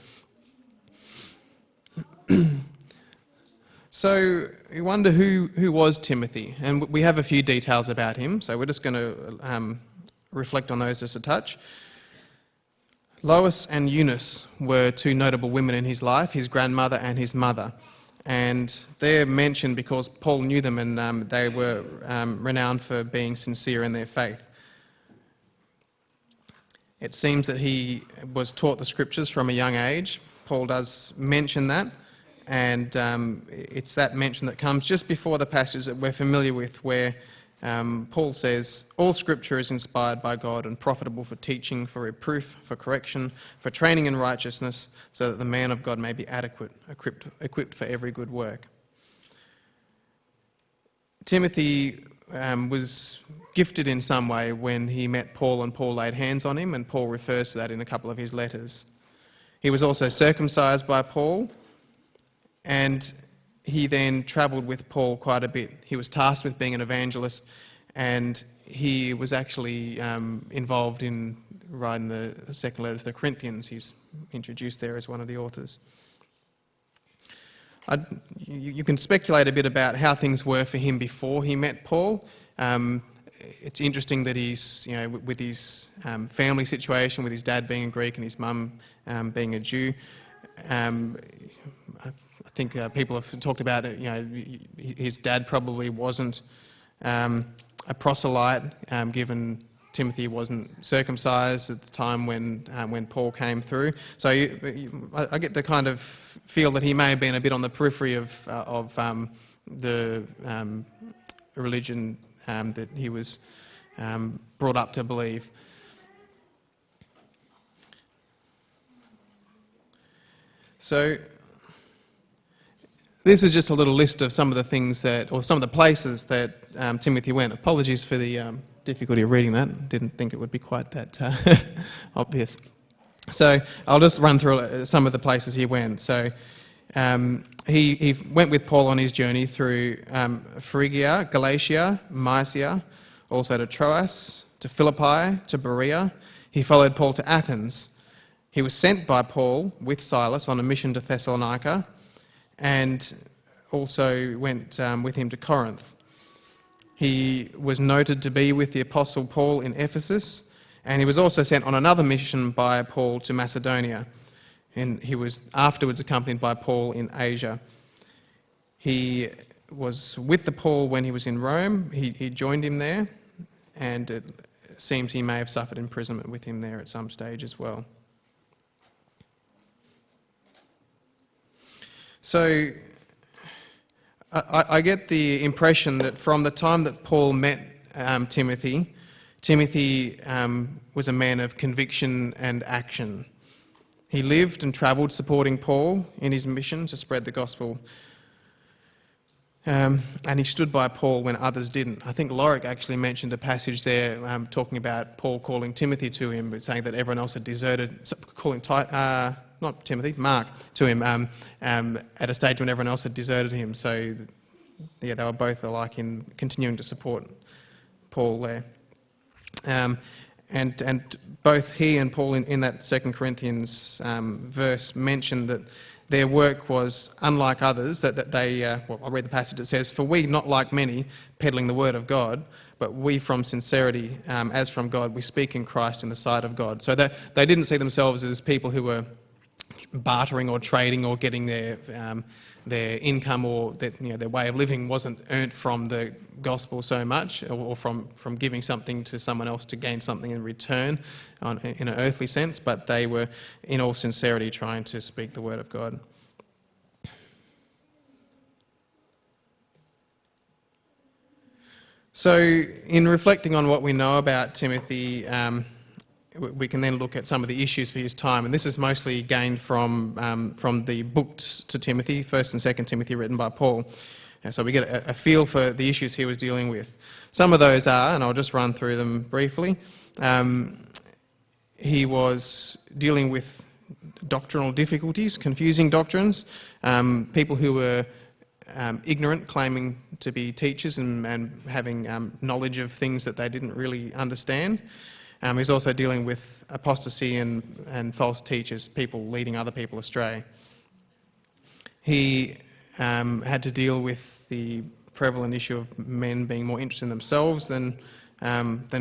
So you wonder who was Timothy, and we have a few details about him, so we're just going to reflect on those just a touch. Lois and Eunice were two notable women in his life, his grandmother and his mother. And they're mentioned because Paul knew them, and they were renowned for being sincere in their faith. It seems that he was taught the scriptures from a young age. Paul does mention that, and it's that mention that comes just before the passage that we're familiar with, where Paul says, "All scripture is inspired by God and profitable for teaching, for reproof, for correction, for training in righteousness, so that the man of God may be adequate, equipped for every good work." Timothy was gifted in some way when he met Paul and Paul laid hands on him, and Paul refers to that in a couple of his letters. He was also circumcised by Paul, and he then travelled with Paul quite a bit. He was tasked with being an evangelist, and he was actually involved in writing the second letter to the Corinthians. He's introduced there as one of the authors. You can speculate a bit about how things were for him before he met Paul. It's interesting that he's, with his family situation, with his dad being a Greek and his mum being a Jew, I think people have talked about it. His dad probably wasn't a proselyte, given Timothy wasn't circumcised at the time when Paul came through. So I get the kind of feel that he may have been a bit on the periphery of the religion that he was brought up to believe. So this is just a little list of some of the things or some of the places that Timothy went. Apologies for the difficulty of reading that. Didn't think it would be quite that obvious. So I'll just run through some of the places he went. So he went with Paul on his journey through Phrygia, Galatia, Mysia, also to Troas, to Philippi, to Berea. He followed Paul to Athens. He was sent by Paul with Silas on a mission to Thessalonica, and also went with him to Corinth. He was noted to be with the Apostle Paul in Ephesus, and he was also sent on another mission by Paul to Macedonia, and he was afterwards accompanied by Paul in Asia. He was with the Paul when he was in Rome. He joined him there, and it seems he may have suffered imprisonment with him there at some stage as well. So I get the impression that from the time that Paul met Timothy, Timothy was a man of conviction and action. He lived and travelled supporting Paul in his mission to spread the gospel. And he stood by Paul when others didn't. I think Lourich actually mentioned a passage there talking about Paul calling Timothy to him, but saying that everyone else had deserted, not Timothy, Mark, to him at a stage when everyone else had deserted him. So, yeah, they were both alike in continuing to support Paul there. And both he and Paul in that 2 Corinthians verse mentioned that their work was unlike others, that they, I'll read the passage. It says, "For we, not like many, peddling the word of God, but we from sincerity, as from God, we speak in Christ in the sight of God." So that they didn't see themselves as people who were bartering or trading or getting their income, or their way of living wasn't earned from the gospel so much, or from giving something to someone else to gain something in return in an earthly sense, but they were in all sincerity trying to speak the word of God. So in reflecting on what we know about Timothy, we can then look at some of the issues for his time, and this is mostly gained from the books to Timothy, 1st and 2nd Timothy, written by Paul. And so we get a feel for the issues he was dealing with. Some of those are, and I'll just run through them briefly, he was dealing with doctrinal difficulties, confusing doctrines, people who were ignorant, claiming to be teachers and having knowledge of things that they didn't really understand. He's also dealing with apostasy and false teachers, people leading other people astray. He had to deal with the prevalent issue of men being more interested in themselves than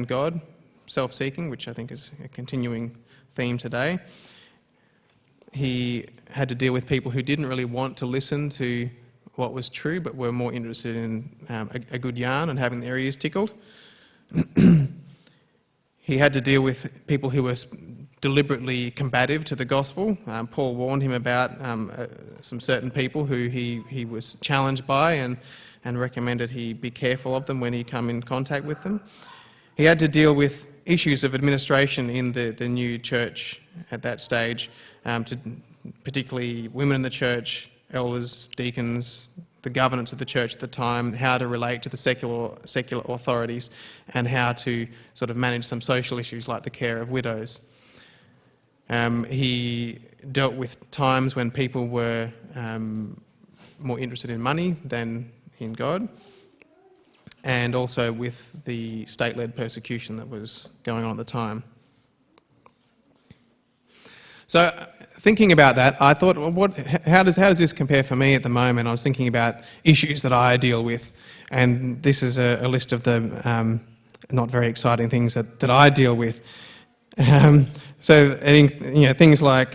God, self-seeking, which I think is a continuing theme today. He had to deal with people who didn't really want to listen to what was true, but were more interested in a good yarn and having their ears tickled. He had to deal with people who were deliberately combative to the gospel. Paul warned him about some certain people who he was challenged by, and recommended he be careful of them when he come in contact with them. He had to deal with issues of administration in the new church at that stage, particularly women in the church, elders, deacons, the governance of the church at the time, how to relate to the secular authorities, and how to sort of manage some social issues like the care of widows. He dealt with times when people were more interested in money than in God, and also with the state-led persecution that was going on at the time. So, thinking about that, I thought, well, how does this compare for me at the moment? I was thinking about issues that I deal with, and this is a list of the not very exciting things that I deal with. So, things like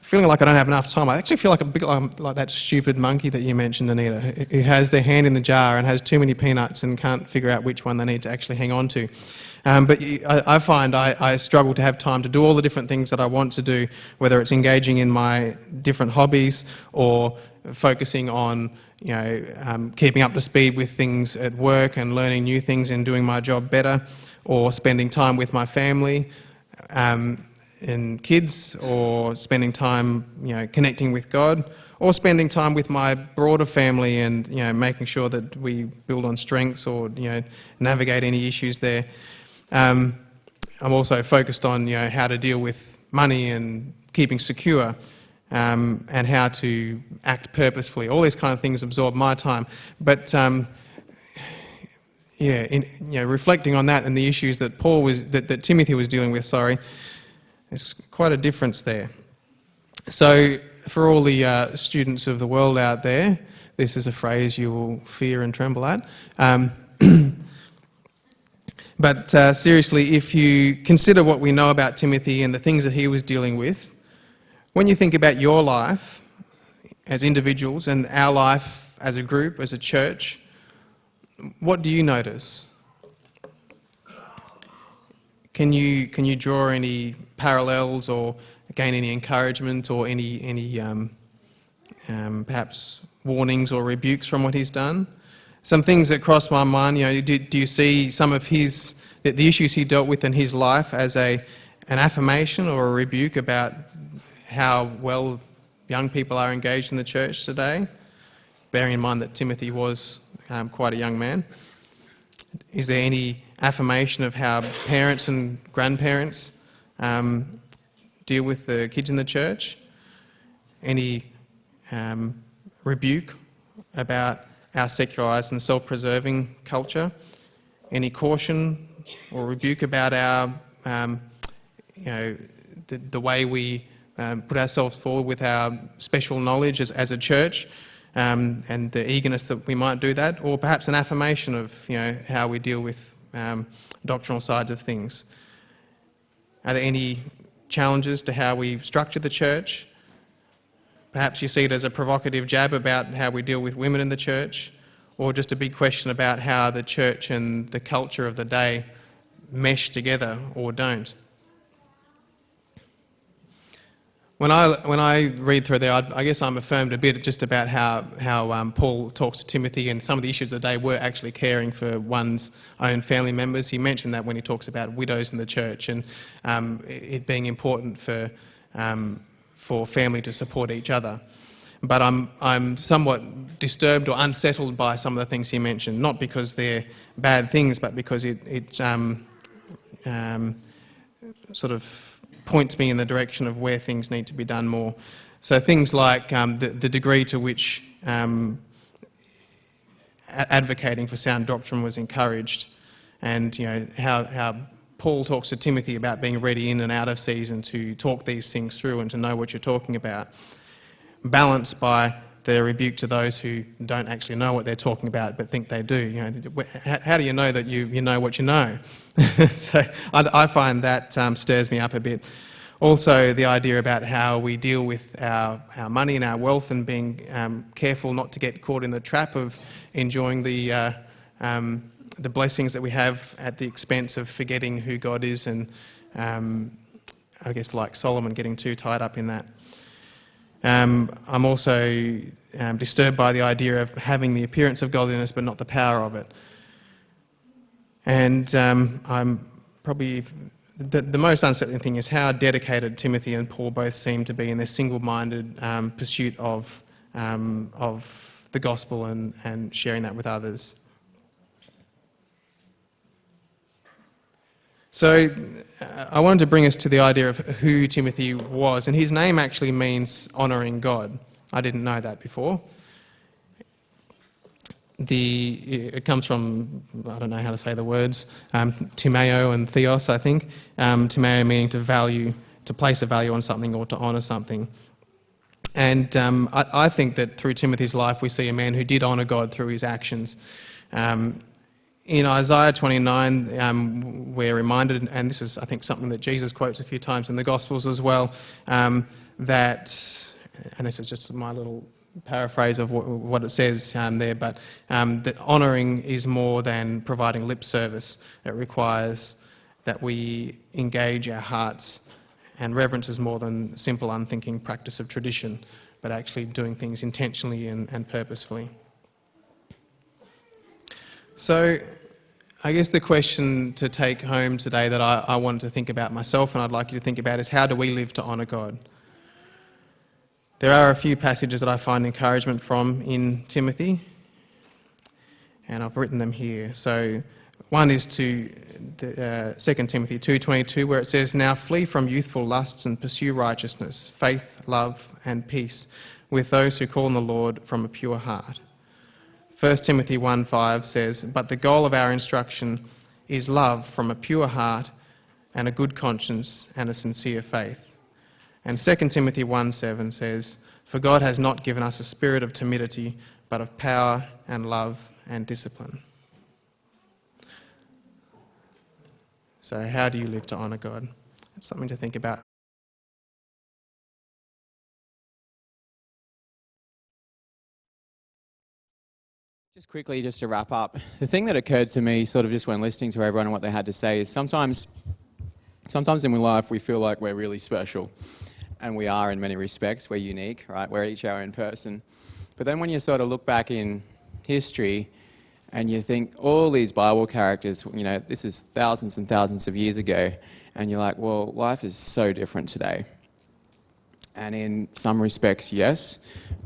feeling like I don't have enough time. I actually feel like a bit like that stupid monkey that you mentioned, Anita, who has their hand in the jar and has too many peanuts and can't figure out which one they need to actually hang on to. But I find I struggle to have time to do all the different things that I want to do, whether it's engaging in my different hobbies or focusing on keeping up to speed with things at work and learning new things and doing my job better, or spending time with my family. in kids, or spending time, connecting with God, or spending time with my broader family and, making sure that we build on strengths or, navigate any issues there. I'm also focused on, how to deal with money and keeping secure, and how to act purposefully. All these kind of things absorb my time. But reflecting on that and the issues that that Timothy was dealing with, there's quite a difference there. So for all the students of the world out there, this is a phrase you will fear and tremble at. But seriously, if you consider what we know about Timothy and the things that he was dealing with, when you think about your life as individuals and our life as a group, as a church, what do you notice? Can you draw any parallels or gain any encouragement or any perhaps warnings or rebukes from what he's done? Some things that cross my mind, do you see some of the issues he dealt with in his life as an affirmation or a rebuke about how well young people are engaged in the church today, bearing in mind that Timothy was quite a young man? Is there any affirmation of how parents and grandparents deal with the kids in the church? Any rebuke about our secularised and self-preserving culture? Any caution or rebuke about our, the way we put ourselves forward with our special knowledge as a church, and the eagerness that we might do that? Or perhaps an affirmation of, how we deal with doctrinal sides of things? Are there any challenges to how we structure the church? Perhaps you see it as a provocative jab about how we deal with women in the church, or just a big question about how the church and the culture of the day mesh together or don't. When I read through there, I guess I'm affirmed a bit just about how Paul talks to Timothy, and some of the issues of the day were actually caring for one's own family members. He mentioned that when he talks about widows in the church and it being important for family to support each other. But I'm somewhat disturbed or unsettled by some of the things he mentioned, not because they're bad things, but because it sort of points me in the direction of where things need to be done more. So things like the degree to which advocating for sound doctrine was encouraged, and how Paul talks to Timothy about being ready in and out of season to talk these things through and to know what you're talking about, balanced by the rebuke to those who don't actually know what they're talking about but think they do. How do you know that you know what you know? So I find that stirs me up a bit. Also, the idea about how we deal with our money and our wealth, and being careful not to get caught in the trap of enjoying the blessings that we have at the expense of forgetting who God is, and I guess like Solomon, getting too tied up in that. I'm also disturbed by the idea of having the appearance of godliness but not the power of it. And I'm probably... The most unsettling thing is how dedicated Timothy and Paul both seem to be in their single-minded pursuit of the gospel and sharing that with others. So I wanted to bring us to the idea of who Timothy was, and his name actually means honouring God. I didn't know that before. It comes from, I don't know how to say the words, timeo and theos, I think. Timeo meaning to value, to place a value on something or to honour something. And I think that through Timothy's life we see a man who did honour God through his actions. In Isaiah 29, we're reminded, and this is, I think, something that Jesus quotes a few times in the Gospels as well, that, and this is just my little paraphrase of what it says there, but that honouring is more than providing lip service. It requires that we engage our hearts, and reverence is more than simple unthinking practice of tradition, but actually doing things intentionally and purposefully. So I guess the question to take home today that I wanted to think about myself and I'd like you to think about is, how do we live to honour God? There are a few passages that I find encouragement from in Timothy, and I've written them here. So one is to 2 Timothy 2:22, where it says, "Now flee from youthful lusts and pursue righteousness, faith, love and peace with those who call on the Lord from a pure heart." 1 Timothy 1:5 says, "But the goal of our instruction is love from a pure heart and a good conscience and a sincere faith." And 2 Timothy 1:7 says, "For God has not given us a spirit of timidity, but of power and love and discipline." So how do you live to honour God? That's something to think about. Just quickly, just to wrap up, the thing that occurred to me sort of just when listening to everyone and what they had to say is sometimes in life we feel like we're really special, and we are in many respects. We're unique, right? We're each our own person. But then when you sort of look back in history and you think all these Bible characters, this is thousands and thousands of years ago, and you're like, well, life is so different today. And in some respects, yes,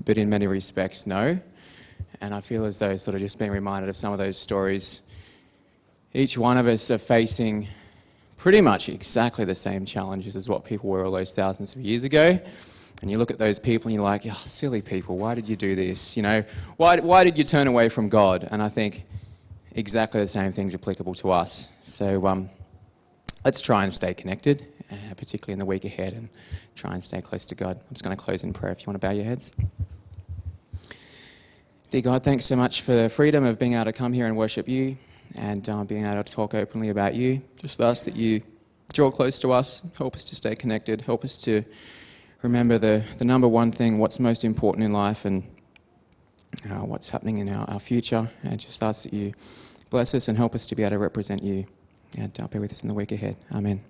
but in many respects, no. And I feel as though sort of just being reminded of some of those stories, each one of us are facing pretty much exactly the same challenges as what people were all those thousands of years ago. And you look at those people and you're like, oh, silly people, why did you do this? Why did you turn away from God? And I think exactly the same thing's applicable to us. So let's try and stay connected, particularly in the week ahead, and try and stay close to God. I'm just going to close in prayer if you want to bow your heads. Dear God, thanks so much for the freedom of being able to come here and worship you and being able to talk openly about you. Just ask that you draw close to us, help us to stay connected, help us to remember the number one thing, what's most important in life, and what's happening in our future. And just ask that you bless us and help us to be able to represent you, and be with us in the week ahead. Amen.